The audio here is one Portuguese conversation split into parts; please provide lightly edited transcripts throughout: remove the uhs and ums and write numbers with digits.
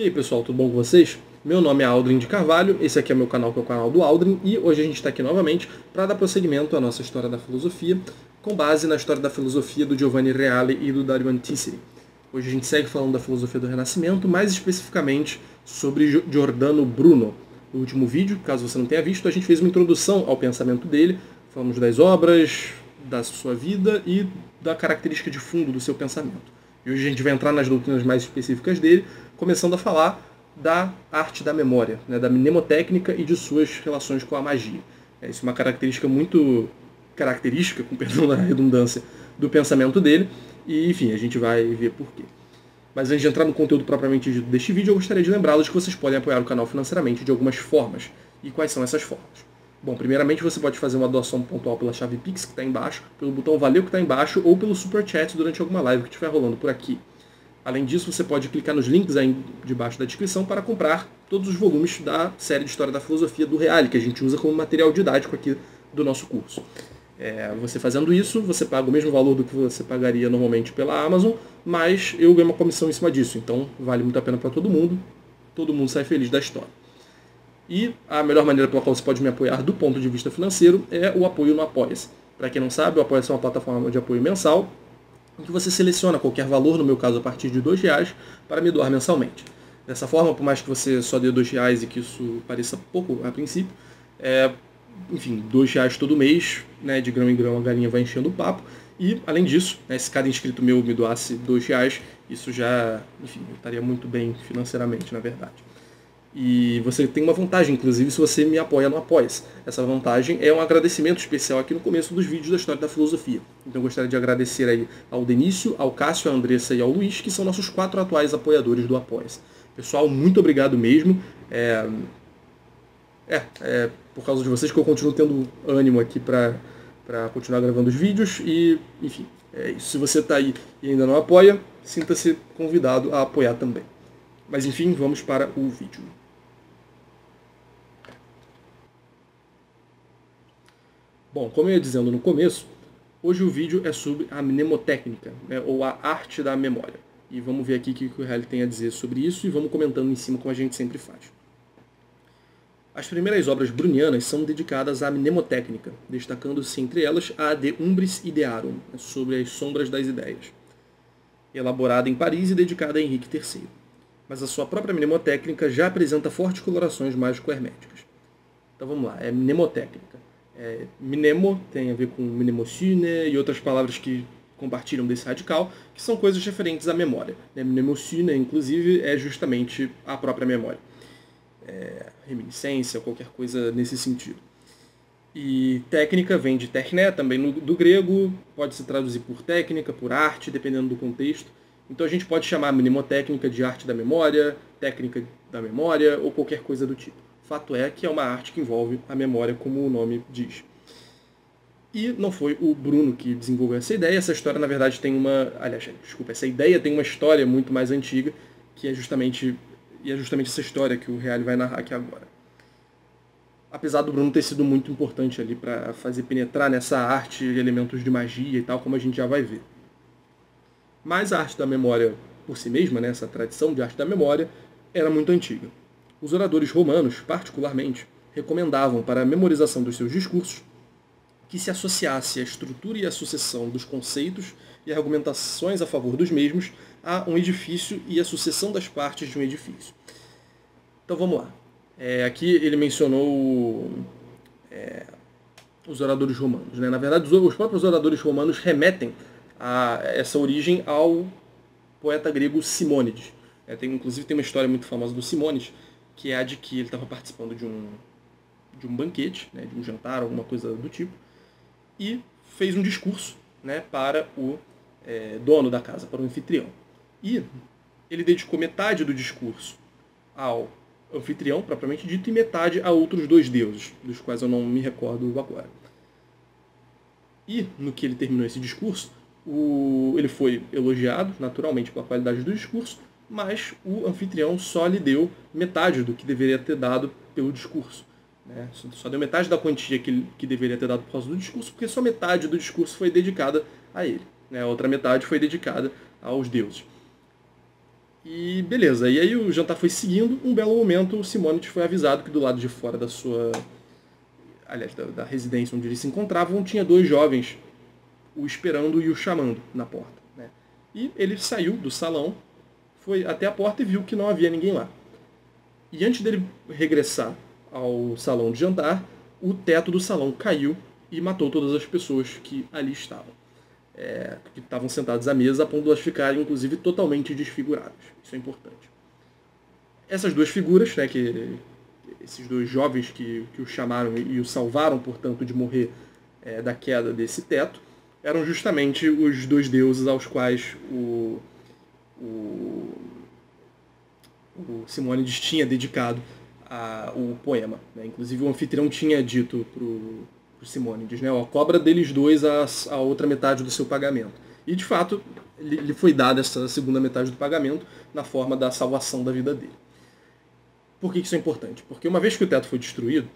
E aí pessoal, tudo bom com vocês? Meu nome é Aldrin de Carvalho, esse aqui é meu canal, que é o canal do Aldrin, e hoje a gente está aqui novamente para dar prosseguimento à nossa história da filosofia, com base na história da filosofia do Giovanni Reale e do Dario Antiseri. Hoje a gente segue falando da filosofia do Renascimento, mais especificamente sobre Giordano Bruno. No último vídeo, caso você não tenha visto, a gente fez uma introdução ao pensamento dele, falamos das obras, da sua vida e da característica de fundo do seu pensamento. E hoje a gente vai entrar nas doutrinas mais específicas dele, começando a falar da arte da memória, né, da mnemotécnica e de suas relações com a magia. Isso é uma característica muito característica, com perdão da redundância, do pensamento dele, e enfim, a gente vai ver por quê. Mas antes de entrar no conteúdo propriamente dito deste vídeo, eu gostaria de lembrá-los que vocês podem apoiar o canal financeiramente de algumas formas. E quais são essas formas? Bom, primeiramente você pode fazer uma doação pontual pela chave Pix, que está embaixo, pelo botão Valeu, que está embaixo, ou pelo Super Chat durante alguma live que estiver rolando por aqui. Além disso, você pode clicar nos links aí debaixo da descrição para comprar todos os volumes da série de História da Filosofia do Reale, que a gente usa como material didático aqui do nosso curso. Você fazendo isso, você paga o mesmo valor do que você pagaria normalmente pela Amazon, mas eu ganho uma comissão em cima disso, então vale muito a pena para todo mundo sai feliz da história. E a melhor maneira pela qual você pode me apoiar do ponto de vista financeiro é o apoio no Apoia-se. Para quem não sabe, o Apoia-se é uma plataforma de apoio mensal, em que você seleciona qualquer valor, no meu caso a partir de R$2, para me doar mensalmente. Dessa forma, por mais que você só dê R$2 e que isso pareça pouco a princípio, enfim, R$2 todo mês, né, de grão em grão a galinha vai enchendo o papo. E, além disso, né, se cada inscrito meu me doasse R$2, isso já, enfim, eu estaria muito bem financeiramente, na verdade. E você tem uma vantagem, inclusive, se você me apoia no Apoia-se. Essa vantagem é um agradecimento especial aqui no começo dos vídeos da História da Filosofia. Então eu gostaria de agradecer aí ao Denício, ao Cássio, à Andressa e ao Luiz, que são nossos 4 atuais apoiadores do Apoia-se. Pessoal, muito obrigado mesmo. Por causa de vocês que eu continuo tendo ânimo aqui para continuar gravando os vídeos. E, enfim, é isso. Se você está aí e ainda não apoia, sinta-se convidado a apoiar também. Mas, enfim, vamos para o vídeo. Bom, como eu ia dizendo no começo, hoje o vídeo é sobre a mnemotécnica, né, ou a arte da memória. E vamos ver aqui o que o Reale tem a dizer sobre isso e vamos comentando em cima como a gente sempre faz. As primeiras obras brunianas são dedicadas à mnemotécnica, destacando-se entre elas a De Umbris Idearum, sobre as sombras das ideias, elaborada em Paris e dedicada a Henrique III. Mas a sua própria mnemotécnica já apresenta fortes colorações mágico-herméticas. Então vamos lá, é mnemotécnica. Mnemo tem a ver com mnemocine e outras palavras que compartilham desse radical, que são coisas referentes à memória. Mnemocine, inclusive, é justamente a própria memória. Reminiscência, qualquer coisa nesse sentido. E técnica vem de techné, também do grego, pode se traduzir por técnica, por arte, dependendo do contexto. Então a gente pode chamar a mnemotécnica de arte da memória, técnica da memória ou qualquer coisa do tipo. Fato é que é uma arte que envolve a memória, como o nome diz. E não foi o Bruno que desenvolveu essa ideia. Essa história, na verdade, tem uma... Aliás, desculpa, essa ideia tem uma história muito mais antiga, que é justamente essa história que o Reale vai narrar aqui agora. Apesar do Bruno ter sido muito importante ali para fazer penetrar nessa arte elementos de magia e tal, como a gente já vai ver. Mas a arte da memória por si mesma, né, essa tradição de arte da memória, era muito antiga. Os oradores romanos, particularmente, recomendavam para a memorização dos seus discursos que se associasse a estrutura e a sucessão dos conceitos e argumentações a favor dos mesmos a um edifício e a sucessão das partes de um edifício. Então vamos lá. Aqui ele mencionou os oradores romanos, né? Na verdade, os próprios oradores romanos remetem a essa origem ao poeta grego Simônides. Inclusive tem uma história muito famosa do Simônides, que é a de que ele estava participando de um banquete, né, de um jantar, alguma coisa do tipo, e fez um discurso, né, para o dono da casa, para o anfitrião. E ele dedicou metade do discurso ao anfitrião, propriamente dito, e metade a outros 2 deuses, dos quais eu não me recordo agora. E, no que ele terminou esse discurso, ele foi elogiado, naturalmente, pela qualidade do discurso, mas o anfitrião só lhe deu metade do que deveria ter dado pelo discurso. Né? Só deu metade da quantia que deveria ter dado por causa do discurso, porque só metade do discurso foi dedicada a ele. Né? A outra metade foi dedicada aos deuses. E beleza, e aí o jantar foi seguindo, um belo momento o Simônides foi avisado que do lado de fora da sua, aliás, da residência onde eles se encontravam, tinha dois jovens o esperando e o chamando na porta, né? E ele saiu do salão, foi até a porta e viu que não havia ninguém lá. E antes dele regressar ao salão de jantar, o teto do salão caiu e matou todas as pessoas que ali estavam. Que estavam sentadas à mesa, a ponto de elas ficarem, inclusive, totalmente desfiguradas. Isso é importante. Essas duas figuras, né, esses dois jovens que o chamaram e o salvaram, portanto, de morrer da queda desse teto, eram justamente os dois deuses aos quais o Simônides tinha dedicado o poema, né? Inclusive o anfitrião tinha dito para o Simônides, né? Ó, cobra deles dois a outra metade do seu pagamento. E de fato lhe foi dada essa segunda metade do pagamento na forma da salvação da vida dele. Por que isso é importante? Porque uma vez que o teto foi destruído,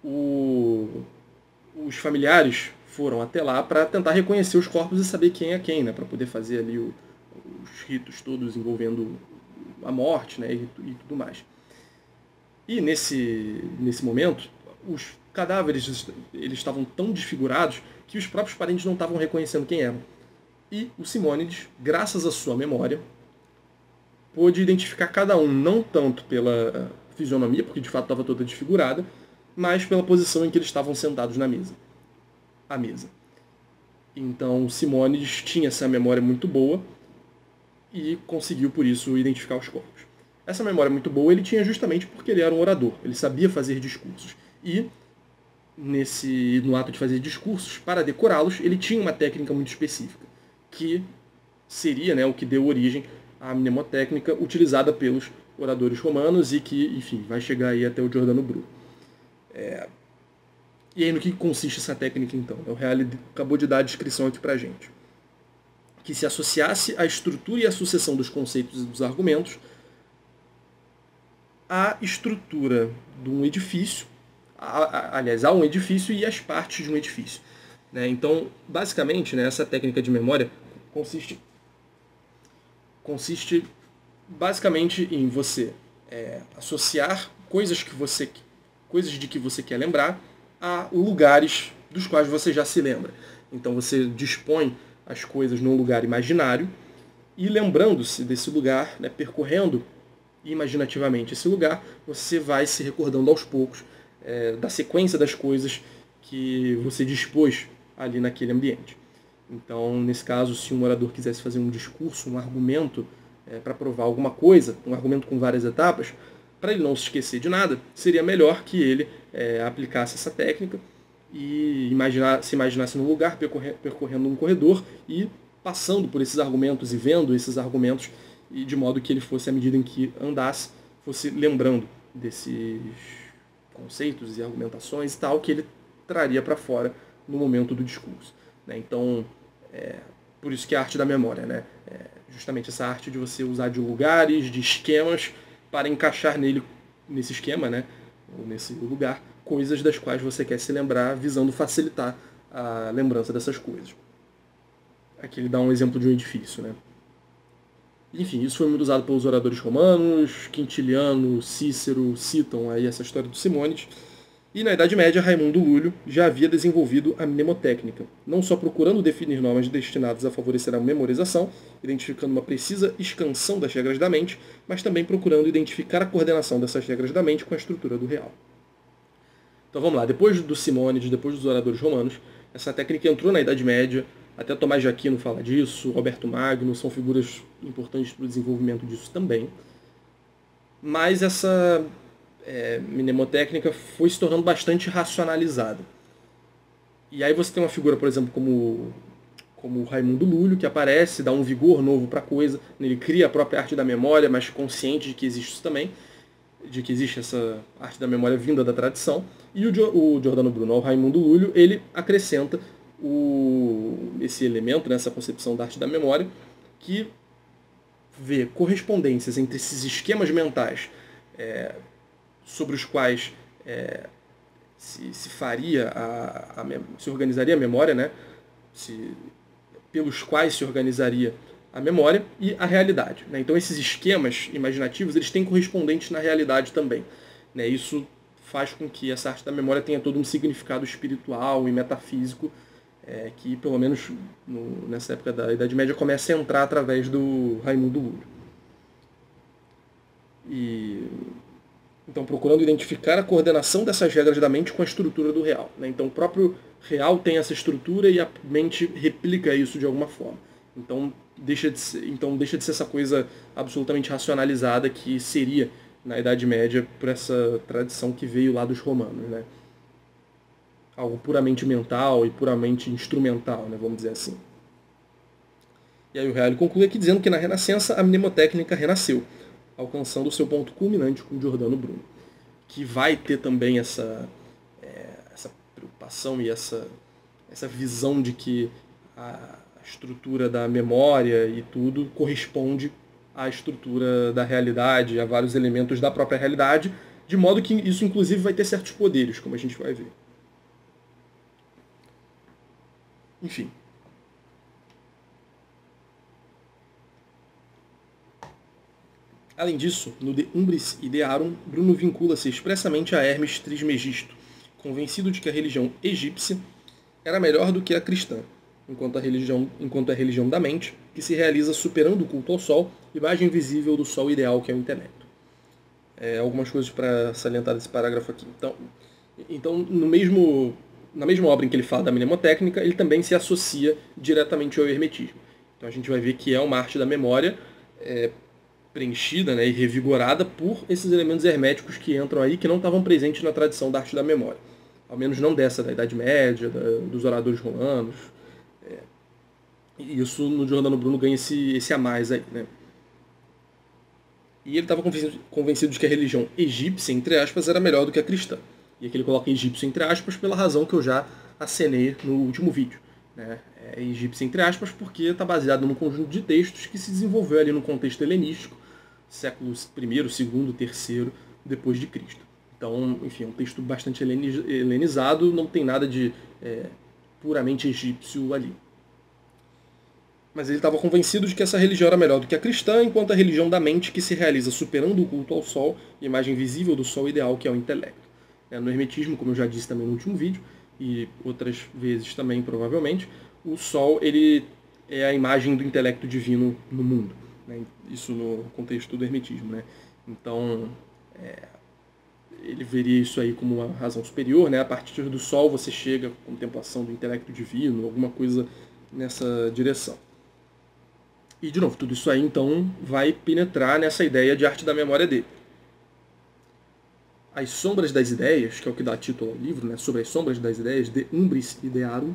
os familiares foram até lá para tentar reconhecer os corpos e saber quem é quem, né? Para poder fazer ali os ritos todos envolvendo a morte, né? E tudo mais. E nesse momento, os cadáveres eles estavam tão desfigurados que os próprios parentes não estavam reconhecendo quem eram. E o Simônides, graças à sua memória, pôde identificar cada um, não tanto pela fisionomia, porque de fato estava toda desfigurada, mas pela posição em que eles estavam sentados na mesa. A mesa. Então Simônides tinha essa memória muito boa e conseguiu, por isso, identificar os corpos. Essa memória muito boa ele tinha justamente porque ele era um orador, ele sabia fazer discursos. E, no ato de fazer discursos, para decorá-los, ele tinha uma técnica muito específica, que seria, né, o que deu origem à mnemotécnica utilizada pelos oradores romanos e que, enfim, vai chegar aí até o Giordano Bruno. E aí no que consiste essa técnica, então? O Reale acabou de dar a descrição aqui pra gente. Que se associasse a estrutura e a sucessão dos conceitos e dos argumentos à estrutura de um edifício, aliás, a um edifício e às partes de um edifício. Né? Então, basicamente, né, essa técnica de memória consiste basicamente em você associar coisas de que você quer lembrar a lugares dos quais você já se lembra. Então você dispõe as coisas num lugar imaginário e lembrando-se desse lugar, né, percorrendo imaginativamente esse lugar, você vai se recordando aos poucos da sequência das coisas que você dispôs ali naquele ambiente. Então, nesse caso, se um orador quisesse fazer um discurso, um argumento para provar alguma coisa, um argumento com várias etapas, para ele não se esquecer de nada, seria melhor que ele aplicasse essa técnica e se imaginasse num lugar, percorrendo um corredor e passando por esses argumentos e vendo esses argumentos, e de modo que ele fosse, à medida em que andasse, fosse lembrando desses conceitos e argumentações e tal, que ele traria para fora no momento do discurso. Né? Então, por isso que é a arte da memória, né? Justamente essa arte de você usar de lugares, de esquemas, para encaixar nesse esquema, né? Ou nesse lugar, coisas das quais você quer se lembrar, visando facilitar a lembrança dessas coisas. Aqui ele dá um exemplo de um edifício, né? Enfim, isso foi muito usado pelos oradores romanos, Quintiliano, Cícero citam aí essa história do Simônides. E na Idade Média, Raimundo Lúlio já havia desenvolvido a mnemotécnica, não só procurando definir normas destinadas a favorecer a memorização, identificando uma precisa escansão das regras da mente, mas também procurando identificar a coordenação dessas regras da mente com a estrutura do real. Então vamos lá, depois do Simônides, depois dos oradores romanos, essa técnica entrou na Idade Média, até Tomás de Aquino fala disso, Roberto Magno, são figuras importantes para o desenvolvimento disso também. Mas essa mnemotécnica foi se tornando bastante racionalizada. E aí você tem uma figura, por exemplo, como o Raimundo Lúlio, que aparece, dá um vigor novo para a coisa, ele cria a própria arte da memória, mas consciente de que existe isso também, de que existe essa arte da memória vinda da tradição. E o Giordano Bruno, o Raimundo Lúlio, ele acrescenta esse elemento, né, essa concepção da arte da memória, que vê correspondências entre esses esquemas mentais sobre os quais se organizaria a memória, né? Pelos quais se organizaria a memória e a realidade, né? Então esses esquemas imaginativos eles têm correspondentes na realidade também, né? Isso faz com que essa arte da memória tenha todo um significado espiritual e metafísico que, pelo menos nessa época da Idade Média, começa a entrar através do Raimundo Lúrio. Então, procurando identificar a coordenação dessas regras da mente com a estrutura do real, né? Então, o próprio real tem essa estrutura e a mente replica isso de alguma forma. Então, deixa de ser essa coisa absolutamente racionalizada que seria, na Idade Média, por essa tradição que veio lá dos romanos, né? Algo puramente mental e puramente instrumental, né, vamos dizer assim. E aí o Reale conclui aqui dizendo que na Renascença a mnemotécnica renasceu, alcançando o seu ponto culminante com Giordano Bruno, que vai ter também essa preocupação e essa visão de que a estrutura da memória e tudo corresponde à estrutura da realidade, a vários elementos da própria realidade, de modo que isso inclusive vai ter certos poderes, como a gente vai ver. Enfim. Além disso, no De Umbris Idearum, Bruno vincula-se expressamente a Hermes Trismegisto, convencido de que a religião egípcia era melhor do que a cristã, enquanto é a religião da mente, que se realiza superando o culto ao sol, imagem visível do sol ideal que é o intelecto. Algumas coisas para salientar desse parágrafo aqui. Então na mesma obra em que ele fala da mnemotécnica, ele também se associa diretamente ao hermetismo. Então a gente vai ver que é uma arte da memória preenchida, né, e revigorada por esses elementos herméticos que entram aí, que não estavam presentes na tradição da arte da memória. Ao menos não dessa, da Idade Média, dos oradores romanos. E isso no Giordano Bruno ganha esse a mais aí, né? E ele estava convencido de que a religião egípcia, entre aspas, era melhor do que a cristã. E aqui ele coloca egípcio entre aspas pela razão que eu já acenei no último vídeo, né? É egípcio entre aspas porque está baseado num conjunto de textos que se desenvolveu ali no contexto helenístico, séculos I, II, III depois de Cristo. Então, enfim, é um texto bastante helenizado, não tem nada de puramente egípcio ali. Mas ele estava convencido de que essa religião era melhor do que a cristã, enquanto a religião da mente que se realiza superando o culto ao sol, imagem visível do sol ideal que é o intelecto. No hermetismo, como eu já disse também no último vídeo, e outras vezes também provavelmente, o sol ele é a imagem do intelecto divino no mundo, né? Isso no contexto do hermetismo, né? Então ele veria isso aí como uma razão superior, né? A partir do sol você chega à contemplação do intelecto divino, alguma coisa nessa direção. E de novo, tudo isso aí então vai penetrar nessa ideia de arte da memória dele. As sombras das ideias, que é o que dá título ao livro, né, sobre as sombras das ideias, De Umbris Idearum,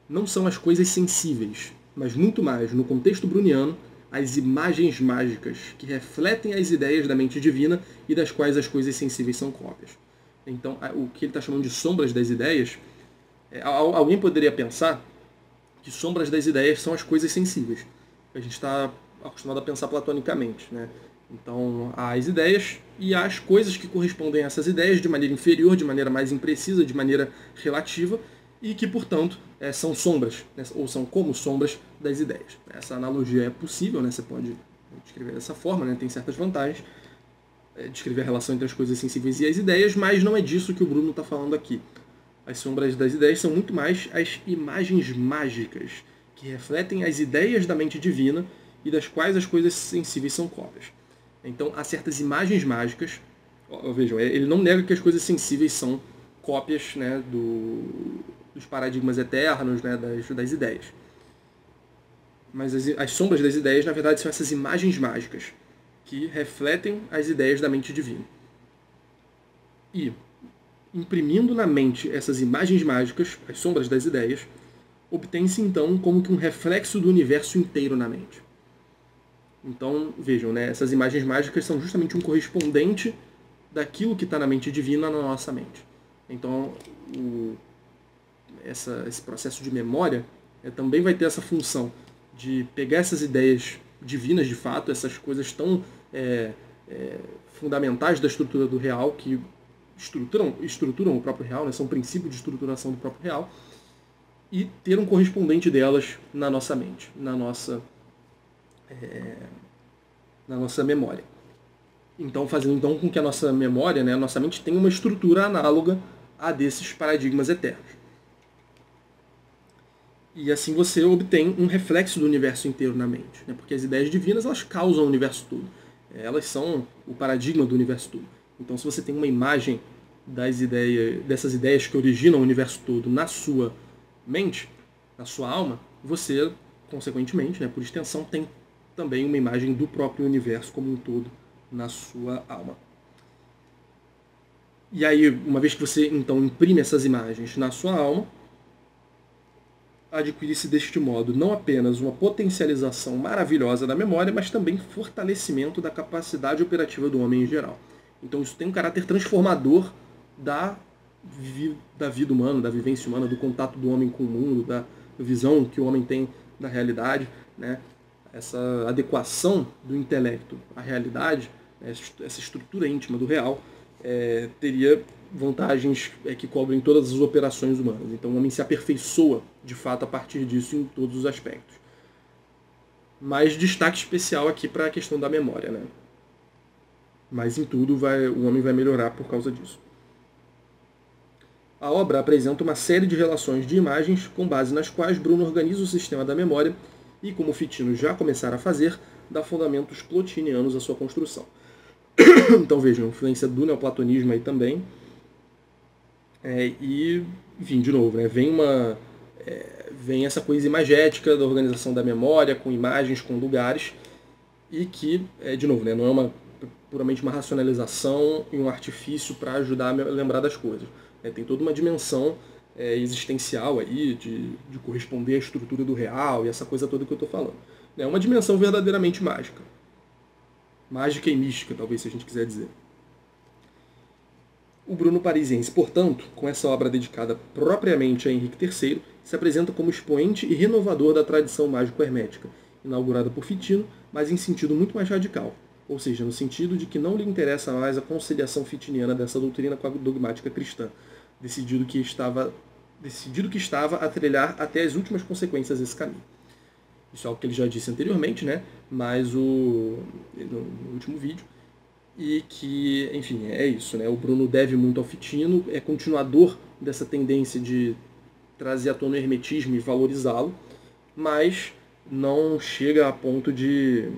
não são as coisas sensíveis, mas muito mais, no contexto bruniano, as imagens mágicas que refletem as ideias da mente divina e das quais as coisas sensíveis são cópias. Então, o que ele está chamando de sombras das ideias, alguém poderia pensar que sombras das ideias são as coisas sensíveis. A gente está acostumado a pensar platonicamente, né? Então, há as ideias e há as coisas que correspondem a essas ideias de maneira inferior, de maneira mais imprecisa, de maneira relativa, e que, portanto, são sombras, né, ou são como sombras das ideias. Essa analogia é possível, né, você pode descrever dessa forma, né, tem certas vantagens, descrever a relação entre as coisas sensíveis e as ideias, mas não é disso que o Bruno está falando aqui. As sombras das ideias são muito mais as imagens mágicas, que refletem as ideias da mente divina e das quais as coisas sensíveis são cópias. Então, há certas imagens mágicas. Vejam, ele não nega que as coisas sensíveis são cópias, né, dos paradigmas eternos, né, das ideias. Mas as sombras das ideias, na verdade, são essas imagens mágicas que refletem as ideias da mente divina. E, imprimindo na mente essas imagens mágicas, as sombras das ideias, obtém-se então como que um reflexo do universo inteiro na mente. Então, vejam, né, essas imagens mágicas são justamente um correspondente daquilo que está na mente divina na nossa mente. Então, esse processo de memória também vai ter essa função de pegar essas ideias divinas de fato, essas coisas tão fundamentais da estrutura do real, que estruturam o próprio real, né, são princípios de estruturação do próprio real, e ter um correspondente delas na nossa mente, na nossa na nossa memória. Então, fazendo então com que a nossa memória, né, a nossa mente tenha uma estrutura análoga a desses paradigmas eternos. E assim você obtém um reflexo do universo inteiro na mente, né? Porque as ideias divinas, elas causam o universo todo. Elas são o paradigma do universo todo. Então, se você tem uma imagem dessas ideias que originam o universo todo na sua mente, na sua alma, você, consequentemente, né, por extensão, tem também uma imagem do próprio universo como um todo na sua alma. E aí, uma vez que você então imprime essas imagens na sua alma, adquire-se deste modo não apenas uma potencialização maravilhosa da memória, mas também fortalecimento da capacidade operativa do homem em geral. Então isso tem um caráter transformador da vida humana, da vivência humana, do contato do homem com o mundo, da visão que o homem tem da realidade, né? Essa adequação do intelecto à realidade, essa estrutura íntima do real, teria vantagens que cobrem todas as operações humanas. Então o homem se aperfeiçoa, de fato, a partir disso em todos os aspectos. Mas destaque especial aqui para a questão da memória, né? Mas em tudo o homem vai melhorar por causa disso. A obra apresenta uma série de relações de imagens com base nas quais Bruno organiza o sistema da memória e, como Fitino já começara a fazer, dá fundamentos plotinianos à sua construção. Então vejam, influência do neoplatonismo aí também. E, enfim, de novo, né, vem essa coisa imagética da organização da memória, com imagens, com lugares, e que, de novo, né, não é puramente uma racionalização e um artifício para ajudar a lembrar das coisas. Tem toda uma dimensão existencial aí, de corresponder à estrutura do real e essa coisa toda que eu estou falando. É uma dimensão verdadeiramente mágica. Mágica e mística, talvez, se a gente quiser dizer. O Bruno Parisiense, portanto, com essa obra dedicada propriamente a Henrique III, se apresenta como expoente e renovador da tradição mágico-hermética, inaugurada por Fitino, mas em sentido muito mais radical, ou seja, no sentido de que não lhe interessa mais a conciliação fitiniana dessa doutrina com a dogmática cristã, decidido que estava a trilhar até as últimas consequências esse caminho. Isso é algo que ele já disse anteriormente, né? Mas no último vídeo. E que, enfim, é isso, né? O Bruno deve muito ao Fitino, é continuador dessa tendência de trazer à tona o hermetismo e valorizá-lo, mas não chega a ponto de...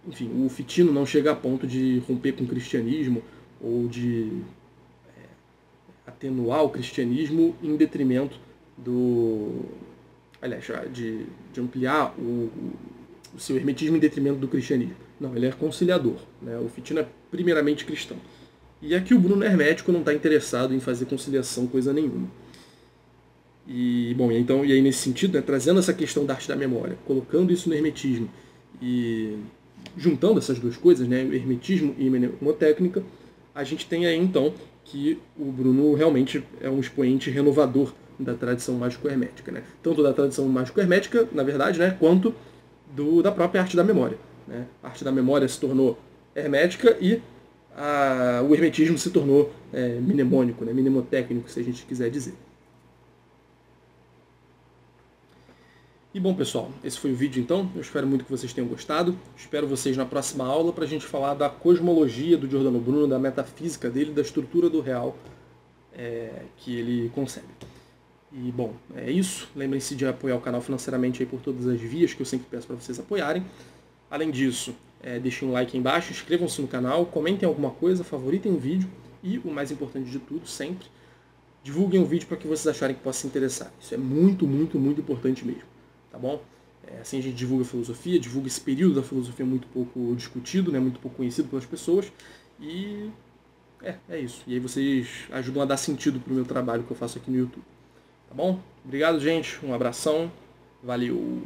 enfim, o Fitino não chega a ponto de romper com o cristianismo ou de atenuar o cristianismo em detrimento de ampliar o seu hermetismo em detrimento do cristianismo. Não, ele é conciliador, né? O Fitino é primeiramente cristão. E aqui o Bruno hermético não está interessado em fazer conciliação coisa nenhuma. E, bom, então, e aí nesse sentido, né, trazendo essa questão da arte da memória, colocando isso no hermetismo e juntando essas duas coisas, né, o hermetismo e a mnemotécnica, a gente tem aí então que o Bruno realmente é um expoente renovador da tradição mágico-hermética, né? Tanto da tradição mágico-hermética, na verdade, né, quanto da própria arte da memória, né? A arte da memória se tornou hermética e o hermetismo se tornou mnemônico, né, mnemotécnico, se a gente quiser dizer. E bom, pessoal, esse foi o vídeo então. Eu espero muito que vocês tenham gostado. Espero vocês na próxima aula para a gente falar da cosmologia do Giordano Bruno, da metafísica dele, da estrutura do real que ele concebe. E bom, é isso. Lembrem-se de apoiar o canal financeiramente aí por todas as vias que eu sempre peço para vocês apoiarem. Além disso, deixem um like aí embaixo, inscrevam-se no canal, comentem alguma coisa, favoritem o vídeo e, o mais importante de tudo, sempre, divulguem o vídeo para que vocês acharem que possa se interessar. Isso é muito, muito, muito importante mesmo. Tá bom? Assim a gente divulga a filosofia, divulga esse período da filosofia muito pouco discutido, né, muito pouco conhecido pelas pessoas. E é isso. E aí vocês ajudam a dar sentido para o meu trabalho que eu faço aqui no YouTube. Tá bom? Obrigado, gente. Um abração. Valeu!